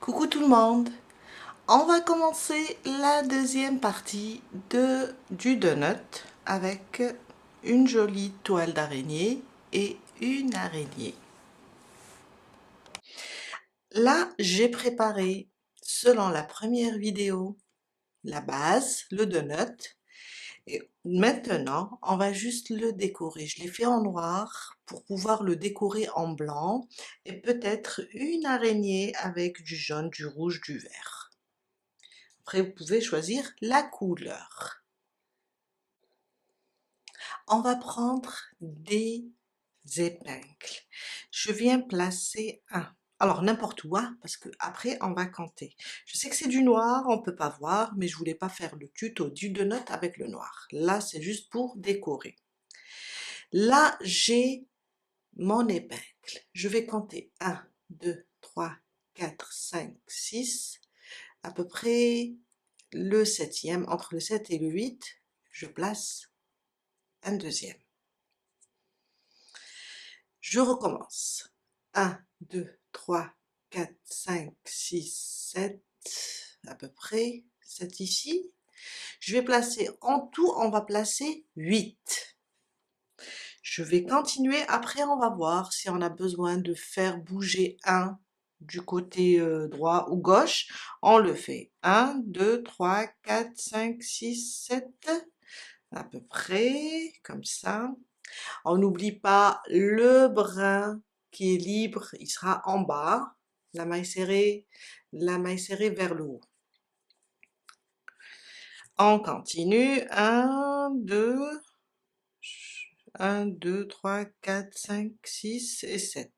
Coucou tout le monde! On va commencer la deuxième partie du donut avec une jolie toile d'araignée et une araignée. Là, j'ai préparé, selon la première vidéo, la base, le donut. Et maintenant, on va juste le décorer. Je l'ai fait en noir pour pouvoir le décorer en blanc et peut-être une araignée avec du jaune, du rouge, du vert. Après, vous pouvez choisir la couleur. On va prendre des épingles. Je viens placer un. Alors, n'importe où, hein, parce que après on va compter. Je sais que c'est du noir, on peut pas voir, mais je voulais pas faire le tuto du donut avec le noir. Là, c'est juste pour décorer. Là, j'ai mon épingle. Je vais compter 1, 2, 3, 4, 5, 6, à peu près le septième, entre le 7 et le 8, je place un deuxième. Je recommence. 1, 2, 3, 4, 5, 6, 7, à peu près, 7 ici. Je vais placer, en tout, on va placer 8. Je vais continuer, après on va voir si on a besoin de faire bouger un du côté droit ou gauche. On le fait. 1, 2, 3, 4, 5, 6, 7, à peu près, comme ça. On n'oublie pas le brin qui est libre, il sera en bas, la maille serrée vers le haut. On continue, 1, 2, 3, 4, 5, 6 et 7.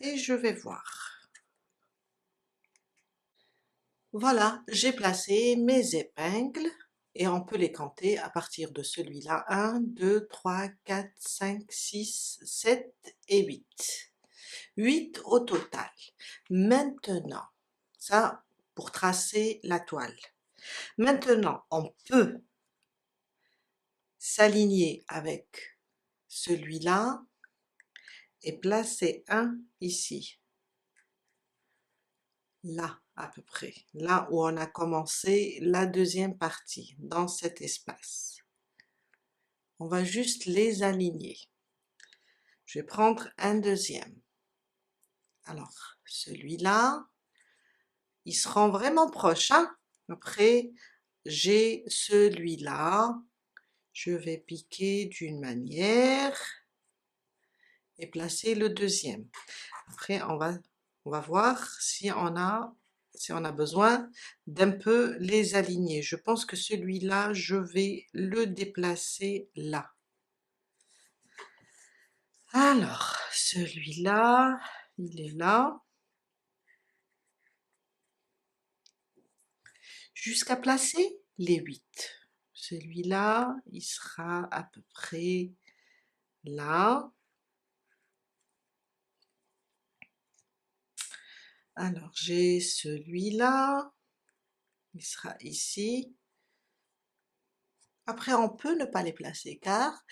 Et je vais voir. Voilà, j'ai placé mes épingles et on peut les compter à partir de celui-là. 1, 2, 3, 4, 5, 6, 7 et 8. 8 au total. Maintenant, ça pour tracer la toile. Maintenant, on peut s'aligner avec celui-là et placer un ici. Là, à peu près. Là où on a commencé la deuxième partie, dans cet espace. On va juste les aligner. Je vais prendre un deuxième. Alors, celui-là, ils seront vraiment proches, hein? Après, j'ai celui-là, je vais piquer d'une manière et placer le deuxième. Après, on va voir si on a besoin d'un peu les aligner. Je pense que celui-là, je vais le déplacer là. Alors, celui-là, il est là. Jusqu'à placer les 8. Celui-là, il sera à peu près là. Alors, j'ai celui-là, il sera ici. Après, on peut ne pas les placer, car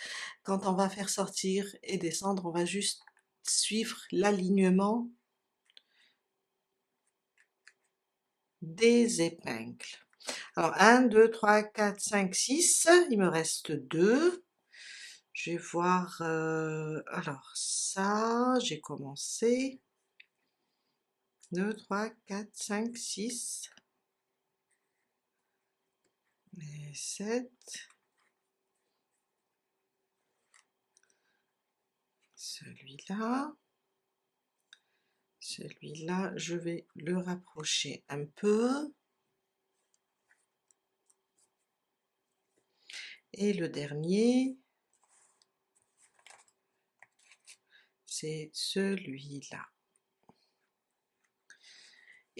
quand on va faire sortir et descendre, on va juste suivre l'alignement des épingles. Alors, 1, 2, 3, 4, 5, 6, il me reste 2. Je vais voir, alors ça, j'ai commencé. 2, 3, 4, 5, 6, et 7. Celui-là. Celui-là, je vais le rapprocher un peu. Et le dernier, c'est celui-là.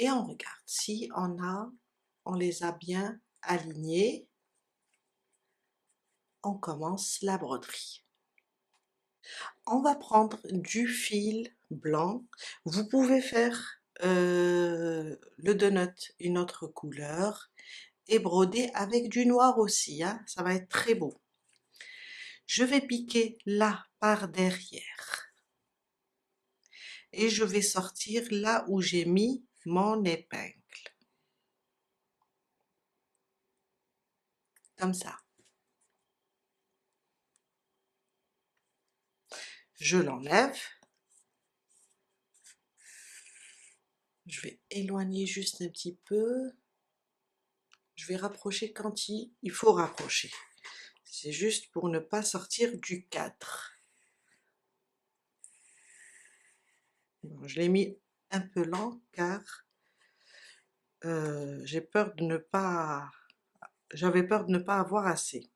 Et on regarde si on les a bien alignés. On commence la broderie. On va prendre du fil blanc. Vous pouvez faire le donut une autre couleur et broder avec du noir aussi, hein, ça va être très beau. Je vais piquer là par derrière et je vais sortir là où j'ai mis mon épingle, comme ça. Je l'enlève, je vais éloigner juste un petit peu, je vais rapprocher quand il faut rapprocher. C'est juste pour ne pas sortir du cadre. Bon, je l'ai mis un peu lent car j'ai peur de ne pas, j'avais peur de ne pas avoir assez.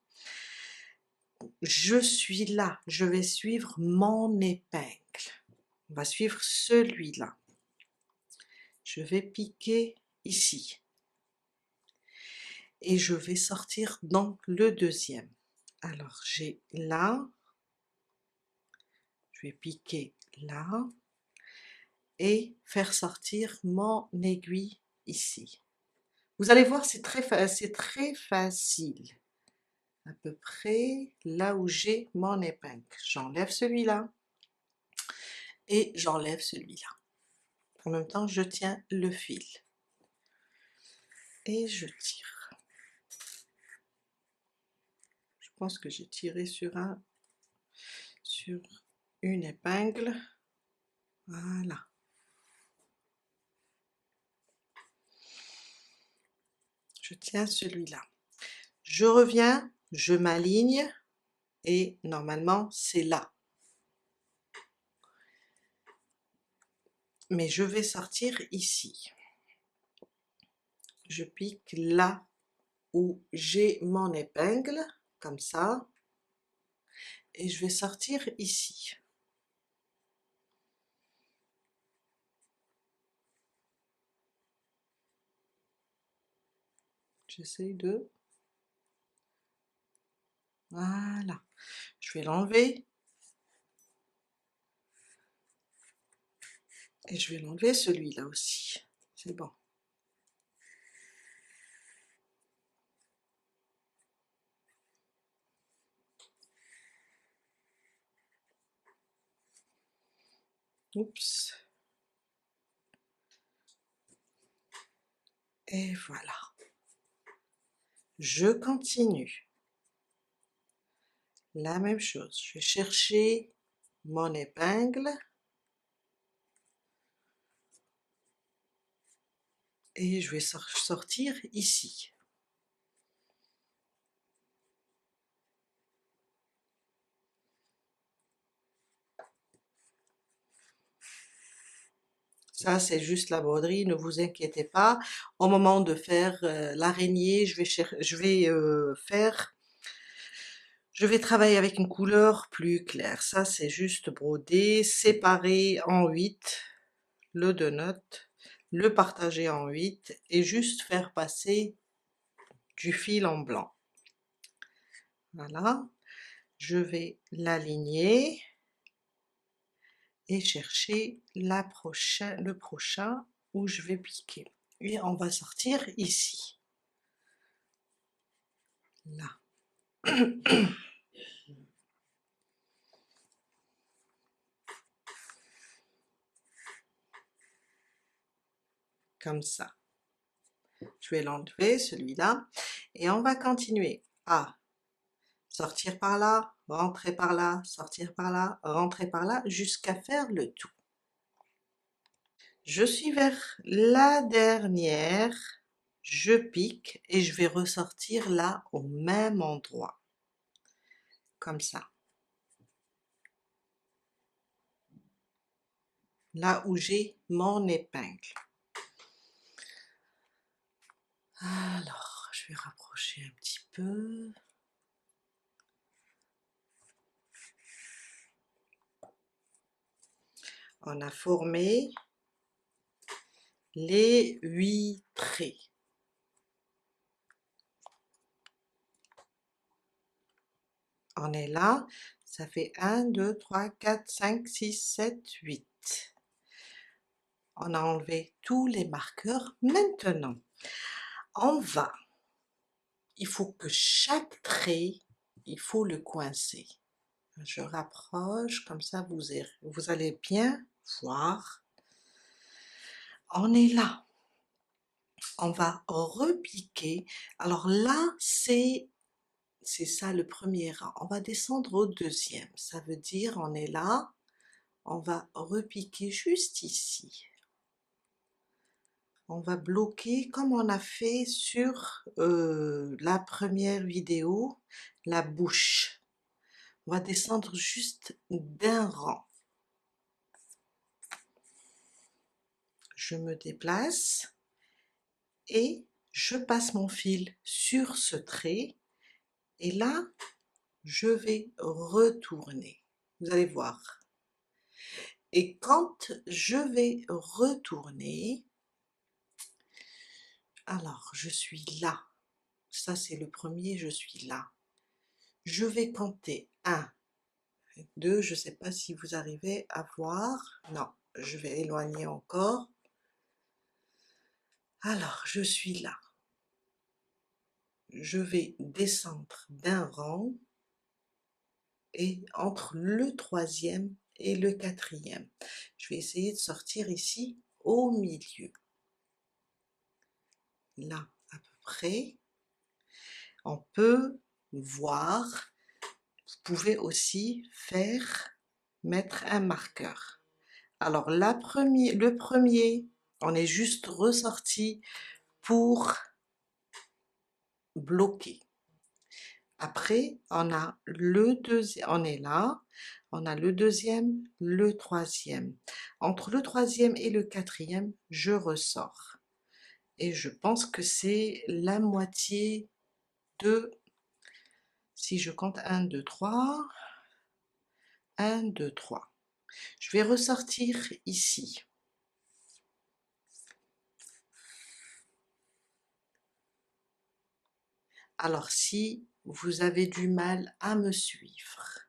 Je suis là, je vais suivre mon épingle. On va suivre celui-là. Je vais piquer ici. Et je vais sortir dans le deuxième. Alors j'ai là, je vais piquer là et faire sortir mon aiguille ici. Vous allez voir, c'est très facile. À peu près là où j'ai mon épingle. J'enlève celui-là et j'enlève celui-là. En même temps, je tiens le fil et je tire. Je pense que j'ai tiré sur une épingle. Voilà. Je tiens celui-là. Je reviens, je m'aligne et normalement c'est là. Mais je vais sortir ici. Je pique là où j'ai mon épingle, comme ça, et je vais sortir ici. J'essaie de... Voilà. Je vais l'enlever. Et je vais l'enlever celui-là aussi. C'est bon. Oups. Et voilà. Je continue. La même chose. Je vais chercher mon épingle. Et je vais sortir ici. Ça, c'est juste la broderie, ne vous inquiétez pas. Au moment de faire l'araignée, je vais travailler avec une couleur plus claire. Ça, c'est juste broder, séparer en 8 le donut, le partager en 8 et juste faire passer du fil en blanc. Voilà, je vais l'aligner et chercher le prochain où je vais piquer. Et on va sortir ici. Là. Comme ça. Je vais l'enlever, celui-là, et on va continuer à sortir par là, rentrer par là, sortir par là, rentrer par là, jusqu'à faire le tout. Je suis vers la dernière, je pique et je vais ressortir là au même endroit, comme ça. Là où j'ai mon épingle. Alors, je vais rapprocher un petit peu. On a formé les 8 traits. On est là, ça fait 1, 2, 3, 4, 5, 6, 7, 8. On a enlevé tous les marqueurs. Maintenant, il faut que chaque trait, il faut le coincer. Je rapproche, comme ça vous allez bien voir. On est là, on va repiquer. Alors là, c'est ça le premier rang. On va descendre au deuxième. Ça veut dire on est là, on va repiquer juste ici. On va bloquer comme on a fait sur la première vidéo, la bouche. On va descendre juste d'un rang. Je me déplace et je passe mon fil sur ce trait et là, je vais retourner. Vous allez voir. Et quand je vais retourner, alors je suis là. Ça c'est le premier, je suis là. Je vais compter 1, 2, je ne sais pas si vous arrivez à voir. Non, je vais éloigner encore. Alors, je suis là. Je vais descendre d'un rang et entre le troisième et le quatrième. Je vais essayer de sortir ici au milieu. Là, à peu près. On peut voir, vous pouvez aussi mettre un marqueur. Alors, le premier, on est juste ressorti pour bloquer. Après, on a le deuxième, on est là, on a le deuxième, le troisième. Entre le troisième et le quatrième, je ressors. Et je pense que c'est la moitié de, si je compte 1, 2, 3, 1, 2, 3. Je vais ressortir ici. Alors, si vous avez du mal à me suivre,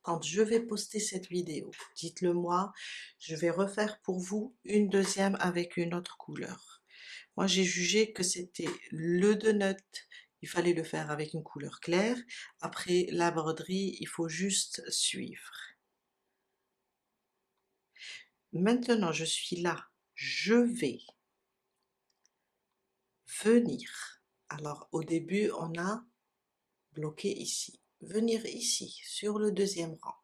quand je vais poster cette vidéo, dites-le moi, je vais refaire pour vous une deuxième avec une autre couleur. Moi, j'ai jugé que c'était le donut, il fallait le faire avec une couleur claire. Après, la broderie, il faut juste suivre. Maintenant, je suis là, je vais venir. Alors, au début, on a bloqué ici. Venir ici, sur le deuxième rang.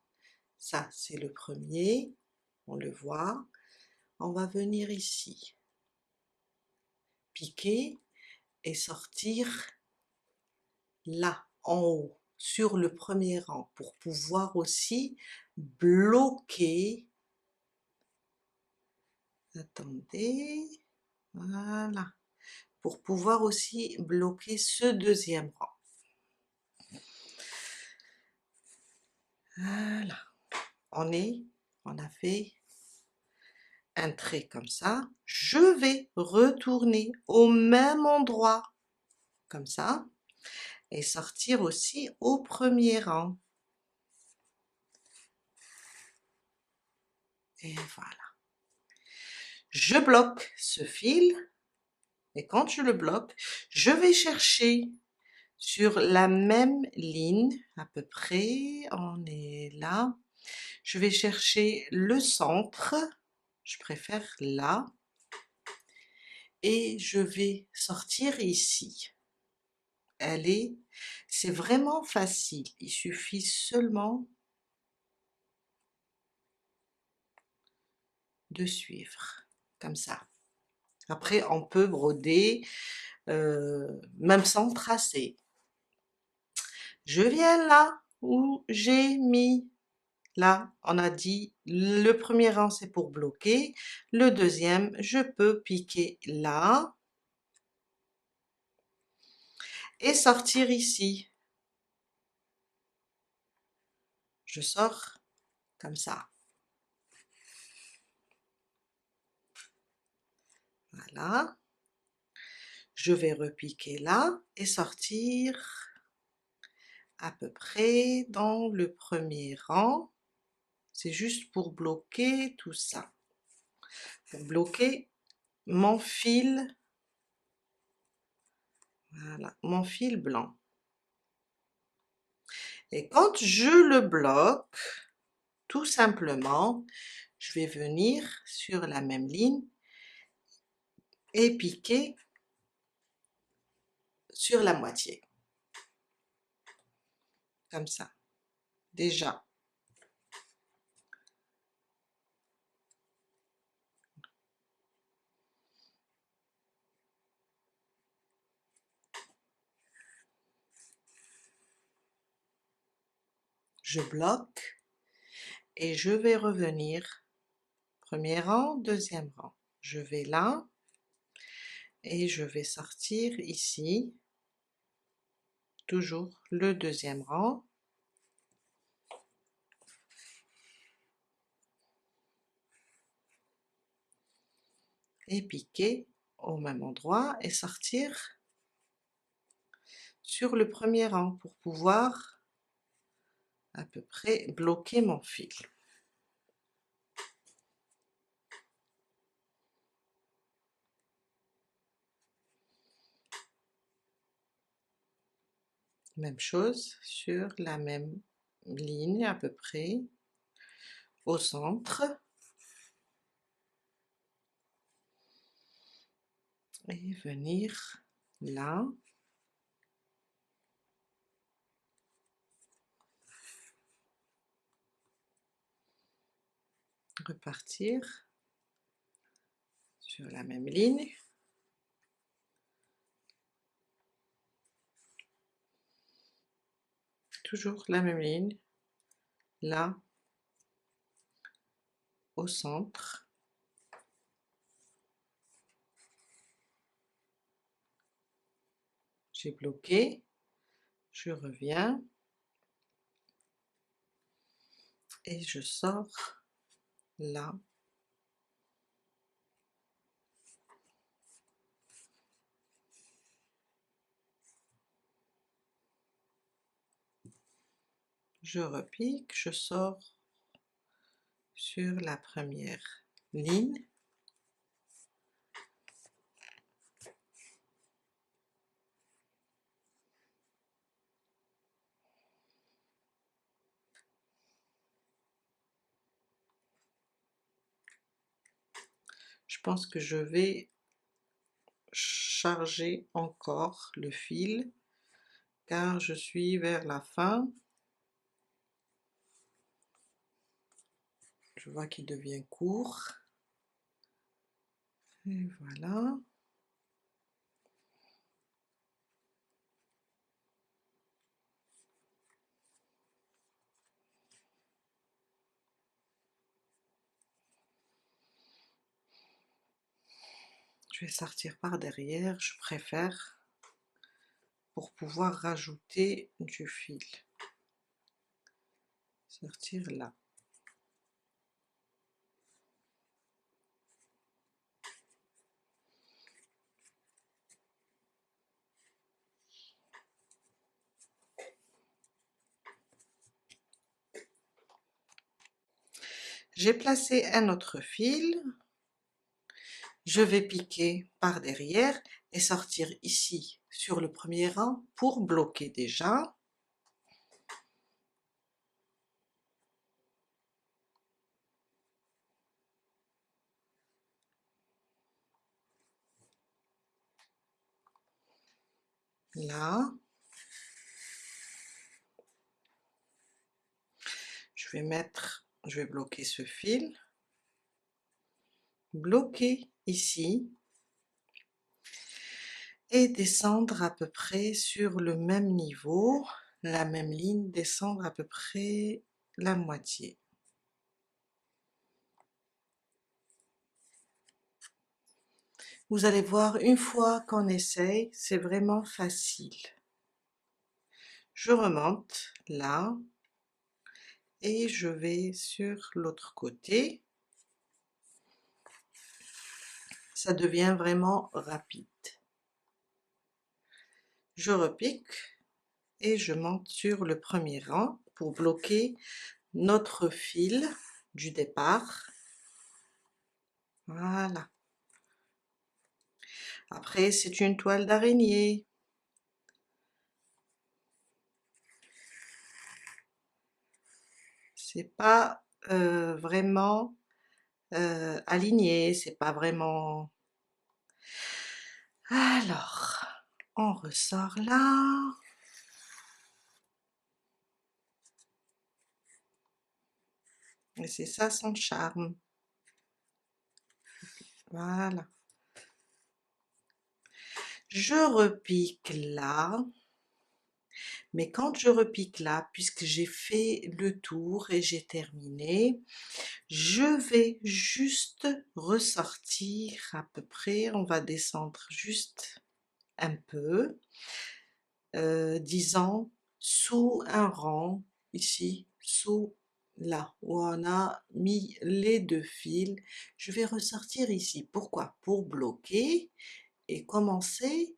Ça, c'est le premier, on le voit. On va venir ici, piquer et sortir là, en haut, sur le premier rang, pour pouvoir aussi bloquer. Attendez, voilà, pour pouvoir aussi bloquer ce deuxième rang. Voilà, on a fait un trait comme ça. Je vais retourner au même endroit, comme ça, et sortir aussi au premier rang. Et voilà. Je bloque ce fil, et quand je le bloque, je vais chercher sur la même ligne, à peu près, on est là, je vais chercher le centre, je préfère là, et je vais sortir ici. C'est vraiment facile, il suffit seulement de suivre, comme ça. Après, on peut broder, même sans tracer. Je viens là où j'ai mis, là, on a dit, le premier rang c'est pour bloquer, le deuxième, je peux piquer là, et sortir ici. Je sors comme ça. Voilà. Je vais repiquer là et sortir à peu près dans le premier rang. C'est juste pour bloquer tout ça. Pour bloquer mon fil, voilà, mon fil blanc. Et quand je le bloque, tout simplement, je vais venir sur la même ligne et piquer sur la moitié, comme ça, déjà. Je bloque et je vais revenir, premier rang, deuxième rang. Je vais là et je vais sortir ici, toujours le deuxième rang, et piquer au même endroit et sortir sur le premier rang pour pouvoir à peu près bloquer mon fil. Même chose sur la même ligne à peu près, au centre, et venir là, repartir sur la même ligne, toujours la même ligne, là, au centre, j'ai bloqué, je reviens et je sors là, je repique, je sors sur la première ligne, je pense que je vais charger encore le fil car je suis vers la fin, je vois qu'il devient court, et voilà. Je vais sortir par derrière, je préfère, pour pouvoir rajouter du fil. Sortir là. J'ai placé un autre fil, je vais piquer par derrière et sortir ici sur le premier rang pour bloquer déjà. Là, je vais bloquer ce fil, bloquer ici et descendre à peu près sur le même niveau, la même ligne, descendre à peu près la moitié. Vous allez voir, une fois qu'on essaye, c'est vraiment facile. Je remonte là et je vais sur l'autre côté. Ça devient vraiment rapide. Je repique et je monte sur le premier rang pour bloquer notre fil du départ. Voilà. Après, c'est une toile d'araignée. C'est pas vraiment aligné, c'est pas vraiment Alors, on ressort là. Et c'est ça son charme. Voilà. Je repique là. Mais quand je repique là, puisque j'ai fait le tour et j'ai terminé, je vais juste ressortir à peu près, on va descendre juste un peu, disons sous un rang, ici, sous là, où on a mis les deux fils, je vais ressortir ici. Pourquoi? Pour bloquer et commencer,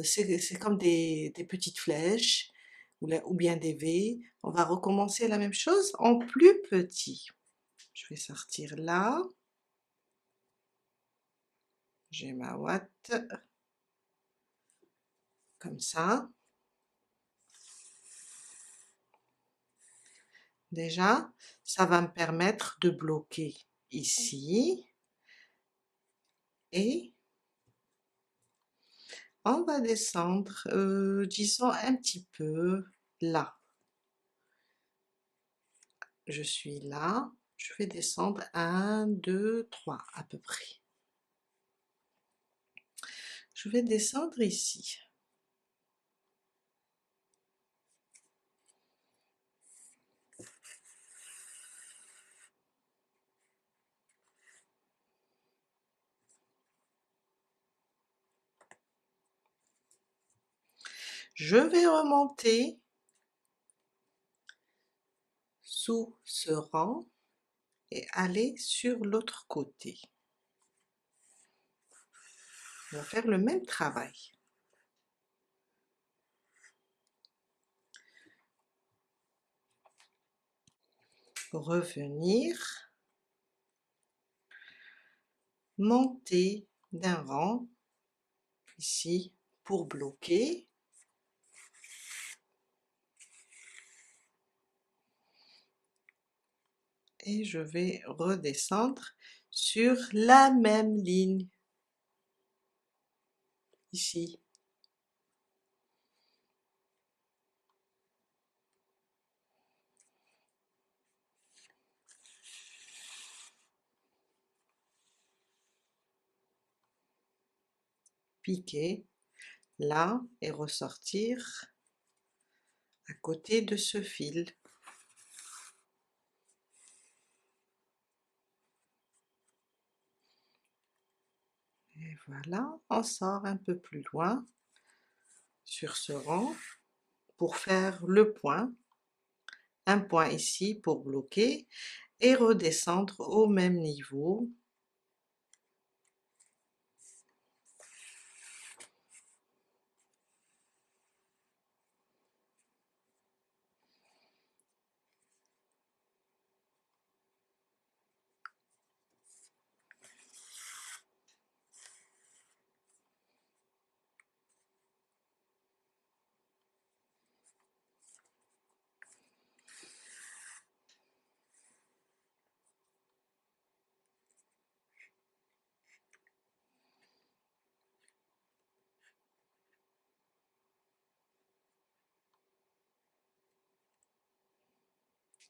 c'est comme des petites flèches, ou bien des V, on va recommencer la même chose en plus petit. Je vais sortir là, j'ai ma ouate, comme ça. Déjà, ça va me permettre de bloquer ici, et on va descendre, disons un petit peu là. Je suis là, je vais descendre 1, 2, 3 à peu près. Je vais descendre ici. Je vais remonter sous ce rang et aller sur l'autre côté. On va faire le même travail. Revenir, monter d'un rang ici pour bloquer. Et je vais redescendre sur la même ligne ici. Piquer là et ressortir à côté de ce fil. Et voilà, on sort un peu plus loin sur ce rang pour faire le point. Un point ici pour bloquer et redescendre au même niveau.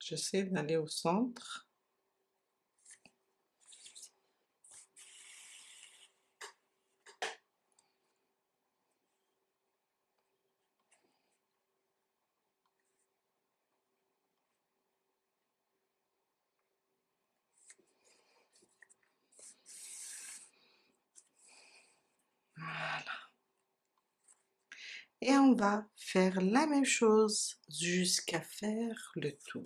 J'essaie d'aller au centre. Voilà. Et on va faire la même chose jusqu'à faire le tour.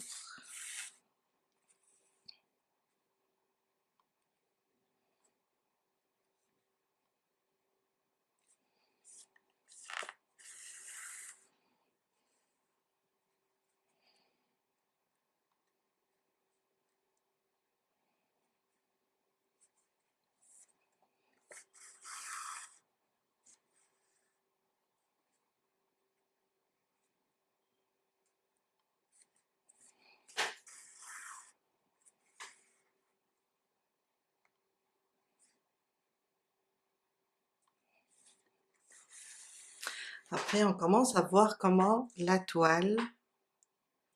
Après, on commence à voir comment la toile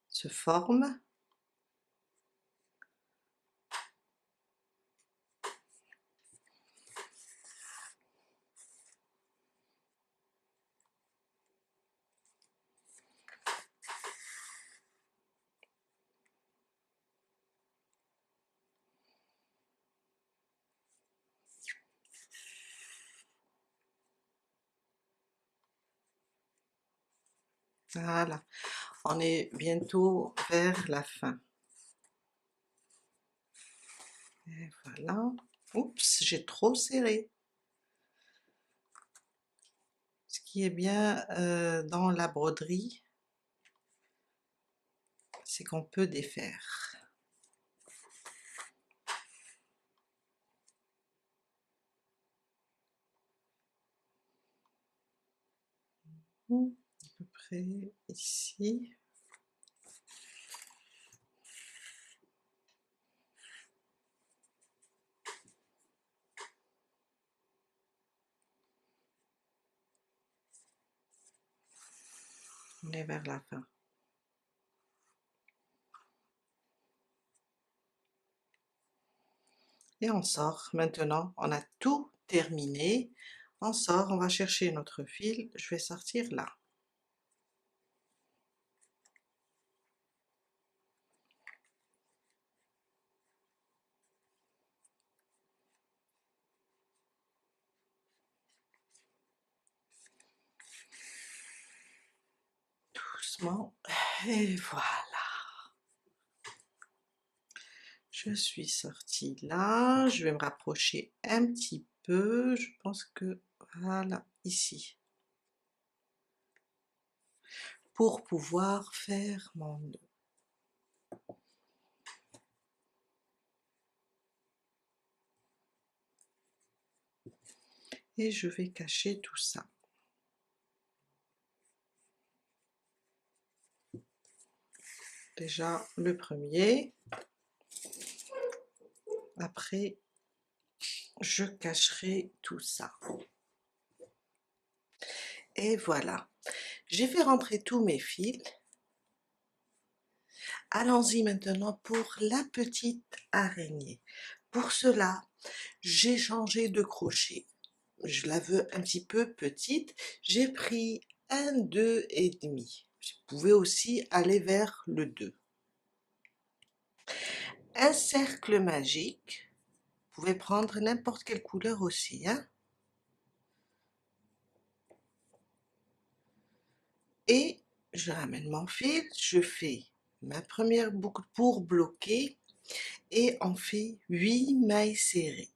se forme. Voilà, on est bientôt vers la fin. Et voilà. Oups, j'ai trop serré. Ce qui est bien dans la broderie, c'est qu'on peut défaire. À peu près ici. On est vers la fin. Et on sort. Maintenant, on a tout terminé. On sort, on va chercher notre fil. Je vais sortir là. Doucement. Et voilà. Je suis sortie là. Je vais me rapprocher un petit peu. Je pense que voilà, ici. Pour pouvoir faire mon nœud. Et je vais cacher tout ça. Déjà le premier. Après, je cacherai tout ça. Et voilà. J'ai fait rentrer tous mes fils. Allons-y maintenant pour la petite araignée. Pour cela, j'ai changé de crochet. Je la veux un petit peu petite. J'ai pris un 2,5. Vous pouvez aussi aller vers le 2. Un cercle magique. Vous pouvez prendre n'importe quelle couleur aussi, hein. Et je ramène mon fil, je fais ma première boucle pour bloquer et on fait 8 mailles serrées.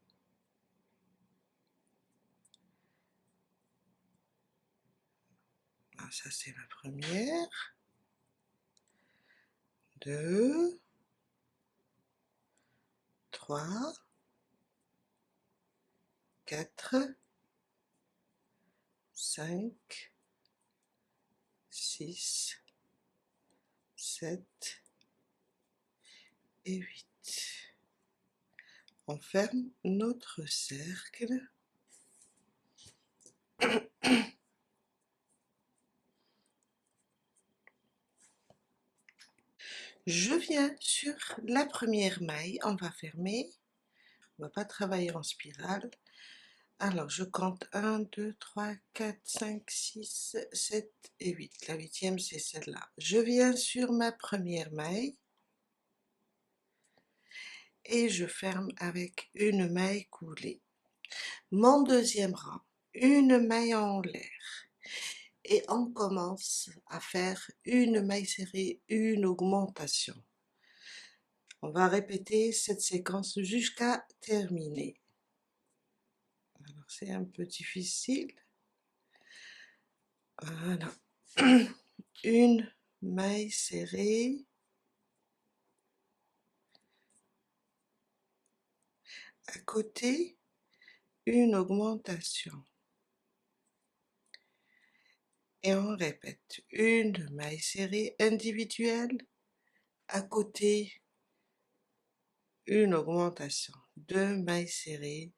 Alors ça c'est ma première, 2, 3, 4, 5, 6, 7 et 8. On ferme notre cercle. Je viens sur la première maille, on va fermer, on va pas travailler en spirale. Alors je compte 1, 2, 3, 4, 5, 6, 7 et 8. La huitième c'est celle-là. Je viens sur ma première maille et je ferme avec une maille coulée. Mon deuxième rang, une maille en l'air. Et on commence à faire une maille serrée, une augmentation. On va répéter cette séquence jusqu'à terminer. Alors c'est un peu difficile. Voilà. Une maille serrée. À côté, une augmentation. Et on répète. Une maille serrée individuelle. À côté, une augmentation. Deux mailles serrées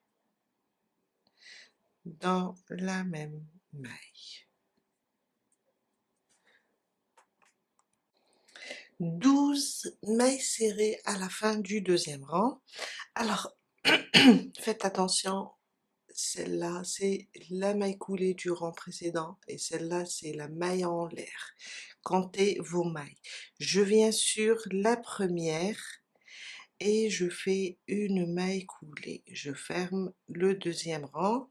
dans la même maille. 12 mailles serrées à la fin du deuxième rang. Alors, faites attention, celle-là, c'est la maille coulée du rang précédent et celle-là, c'est la maille en l'air. Comptez vos mailles. Je viens sur la première et je fais une maille coulée. Je ferme le deuxième rang.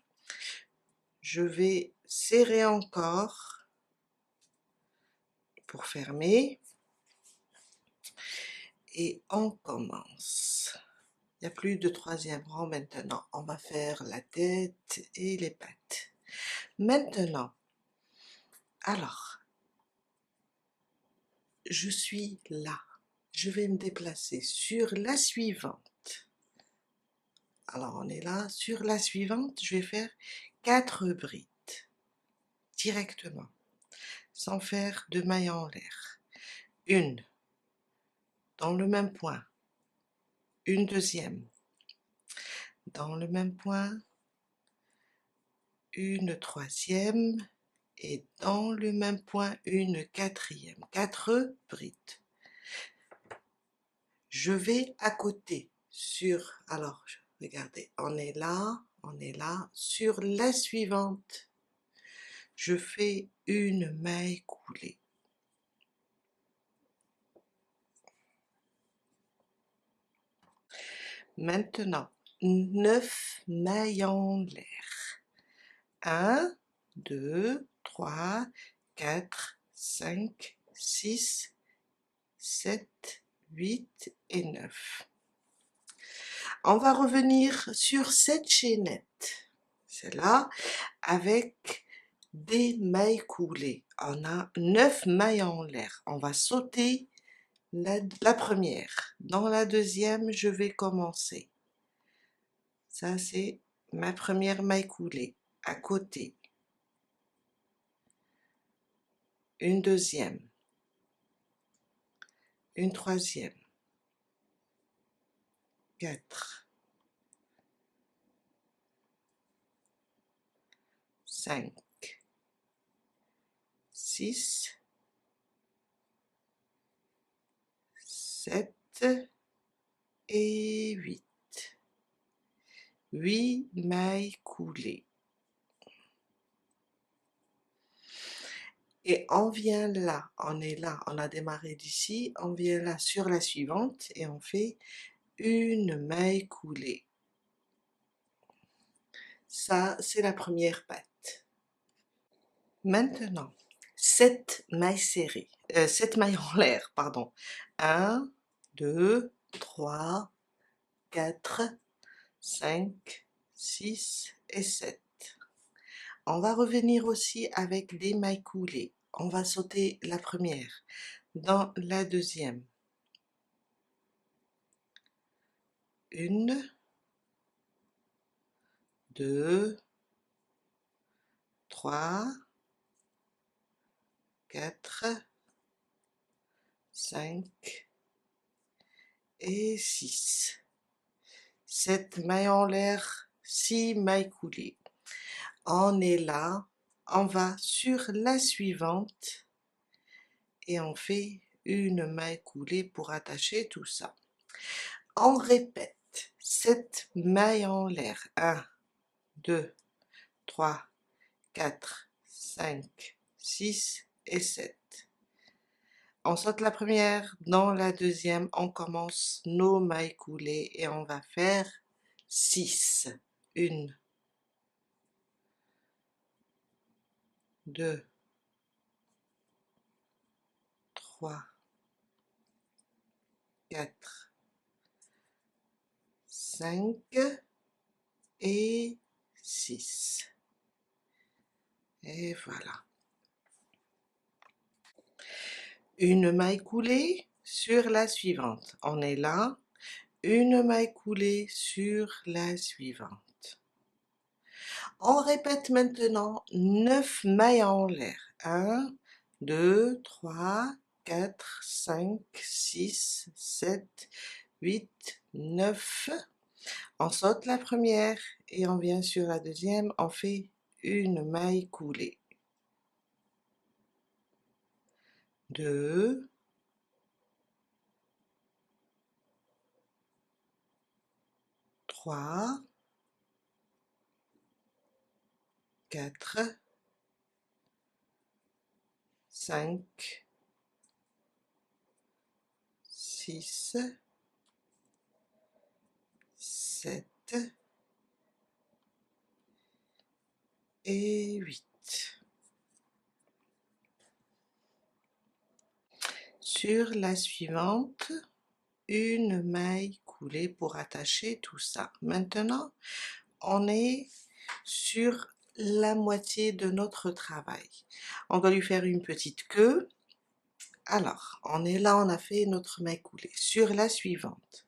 Je vais serrer encore pour fermer et on commence. Il n'y a plus de troisième rang maintenant. On va faire la tête et les pattes. Maintenant, alors, je suis là. Je vais me déplacer sur la suivante. Alors, on est là. Sur la suivante, je vais faire 4 brides directement, sans faire de maille en l'air. Une dans le même point, une deuxième dans le même point, une troisième et dans le même point une quatrième. 4 brides. Je vais à côté sur, alors regardez, on est là, sur la suivante, je fais une maille coulée. Maintenant, 9 mailles en l'air. 1, 2, 3, 4, 5, 6, 7, 8 et 9. On va revenir sur cette chaînette, celle-là, avec des mailles coulées. On a 9 mailles en l'air. On va sauter la première. Dans la deuxième, je vais commencer. Ça, c'est ma première maille coulée. À côté. Une deuxième. Une troisième. 4. 5. 6. 7 et 8. 8 mailles coulées. Et on vient là, on est là, on a démarré d'ici, on vient là sur la suivante et on fait une maille coulée. Ça, c'est la première patte. Maintenant, 7 mailles serrées, 7 mailles en l'air, pardon. 1, 2, 3, 4, 5, 6 et 7. On va revenir aussi avec des mailles coulées. On va sauter la première, dans la deuxième. Une, 2, 3, 4, 5 et 6. 7 mailles en l'air, 6 mailles coulées. On est là, on va sur la suivante et on fait une maille coulée pour attacher tout ça. On répète 7 mailles en l'air. 1, 2, 3, 4, 5, 6 et 7. On saute la première, dans la deuxième, on commence nos mailles coulées et on va faire 6. 1, 2, 3, 4, 5 et 6. Et voilà. Une maille coulée sur la suivante. On est là. Une maille coulée sur la suivante. On répète maintenant 9 mailles en l'air. 1, 2, 3, 4, 5, 6, 7, 8, 9. On saute la première et on vient sur la deuxième, on fait une maille coulée. 2, 3, 4, 5, 6, 7 et 8. Sur la suivante, une maille coulée pour attacher tout ça. Maintenant, on est sur la moitié de notre travail. On doit lui faire une petite queue. Alors, on est là, on a fait notre maille coulée. Sur la suivante,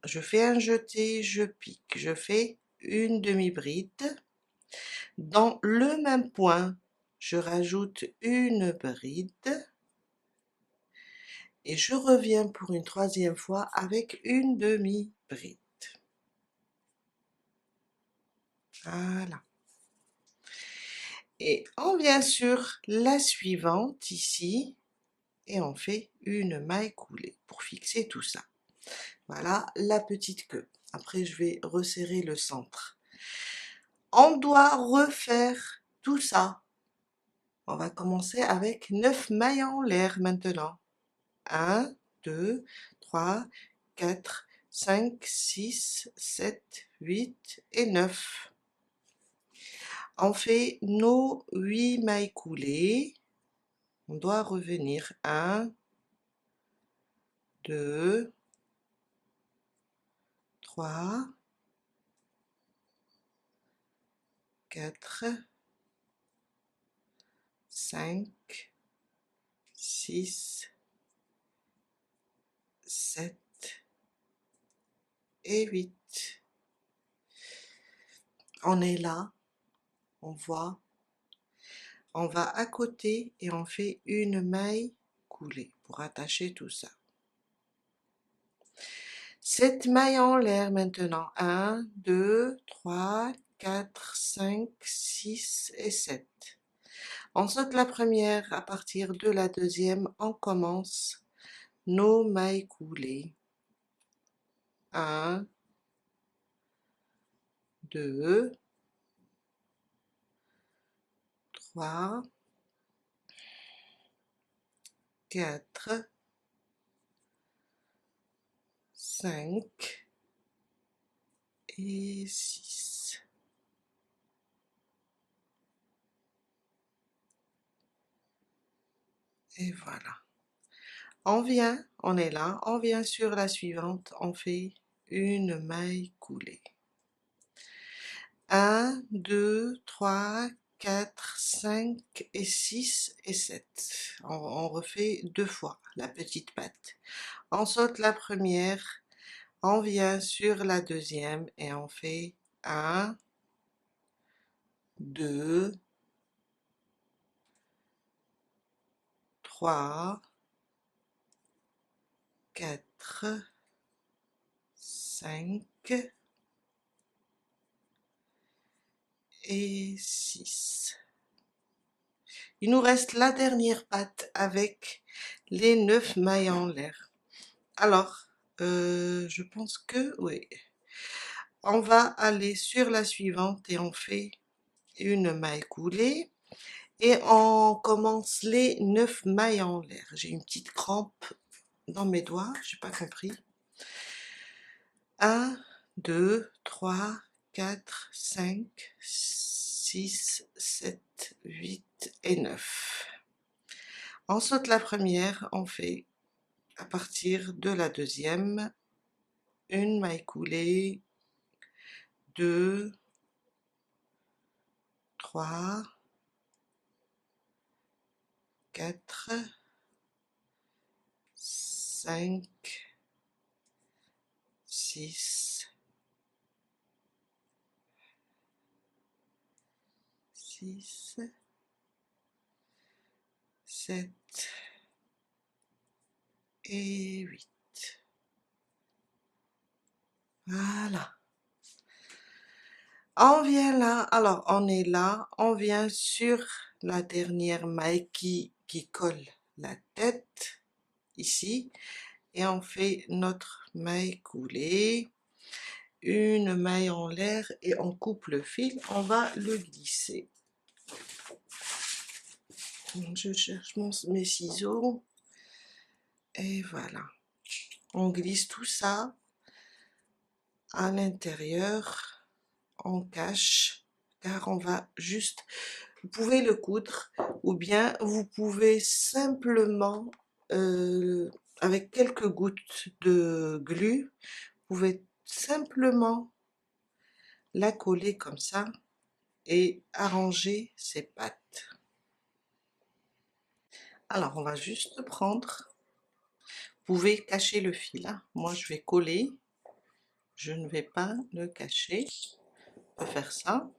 je fais un jeté, je pique, je fais une demi-bride. Dans le même point, je rajoute une bride et je reviens pour une troisième fois avec une demi-bride. Voilà. Et on vient sur la suivante ici et on fait une maille coulée pour fixer tout ça. Voilà la petite queue. Après, je vais resserrer le centre. On doit refaire tout ça. On va commencer avec 9 mailles en l'air maintenant. 1, 2, 3, 4, 5, 6, 7, 8 et 9. On fait nos 8 mailles coulées. On doit revenir 1, 2, 3, 4, 5, 6, 7 et 8. On est là, on voit, on va à côté et on fait une maille coulée pour attacher tout ça. 7 mailles en l'air maintenant. 1, 2, 3, 4, 5, 6 et 7. On saute la première, à partir de la deuxième, on commence nos mailles coulées. 1, 2, 3, 4, 5 et 6. Et voilà. On est là, on vient sur la suivante, on fait une maille coulée. 1, 2, 3, 4, 5 et 6 et 7. On refait 2 fois la petite patte. On saute la première, on vient sur la deuxième et on fait 1, 2, 3, 4, 5 et 6. Il nous reste la dernière patte avec les 9 mailles en l'air. Alors, je pense que oui. On va aller sur la suivante et on fait une maille coulée. Et on commence les 9 mailles en l'air. J'ai une petite crampe dans mes doigts, j'ai pas compris. 1, 2, 3, 4, 5, 6, 7, 8 et 9. On saute la première, on fait à partir de la deuxième une maille coulée, 2, 3, 4, 5, 6, 6, 7 et 8. Voilà. On vient là, alors on est là, on vient sur la dernière maille qui colle la tête, ici, et on fait notre maille coulée. une maille en l'air et on coupe le fil, on va le glisser. Je cherche mes ciseaux et voilà. On glisse tout ça à l'intérieur, on cache, car on va juste, vous pouvez le coudre ou bien vous pouvez simplement, avec quelques gouttes de glu, vous pouvez simplement la coller comme ça et arranger ses pattes. Alors on va juste prendre, vous pouvez cacher le fil, hein. Moi je vais coller, je ne vais pas le cacher. On peut faire ça,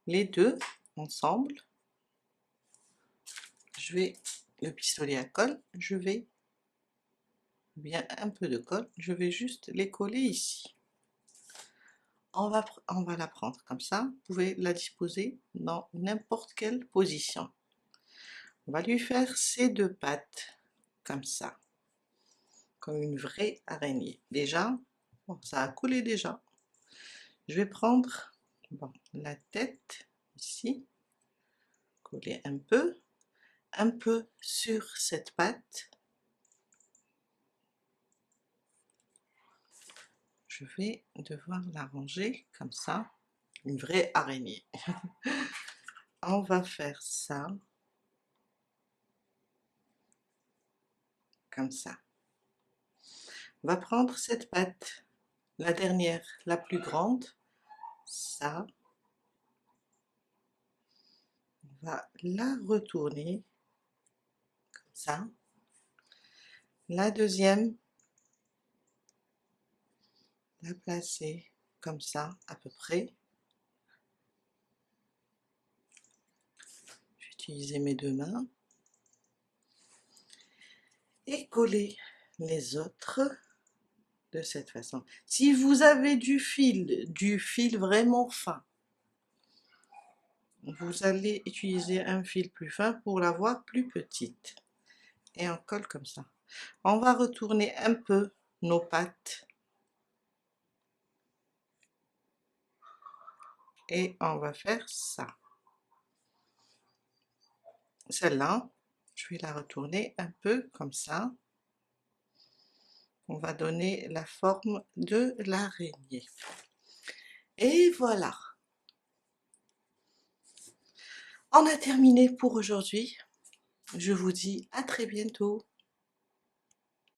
les deux ensemble. Je vais, le pistolet à colle, je vais, bien un peu de colle, je vais juste les coller ici. On va la prendre comme ça, vous pouvez la disposer dans n'importe quelle position. On va lui faire ses deux pattes, comme ça, comme une vraie araignée. Déjà, bon, ça a collé déjà. Je vais prendre bon, la tête ici, coller un peu sur cette patte. Je vais devoir l'arranger comme ça, une vraie araignée. On va faire ça, comme ça. On va prendre cette patte, la dernière, la plus grande, ça. On va la retourner, comme ça. La deuxième, la placer comme ça, à peu près. Je vais utiliser mes deux mains. Et coller les autres de cette façon. Si vous avez du fil vraiment fin, vous allez utiliser un fil plus fin pour l'avoir plus petite. Et on colle comme ça. On va retourner un peu nos pattes. Et on va faire ça. Celle-là, je vais la retourner un peu comme ça. On va donner la forme de l'araignée. Et voilà. On a terminé pour aujourd'hui. Je vous dis à très bientôt.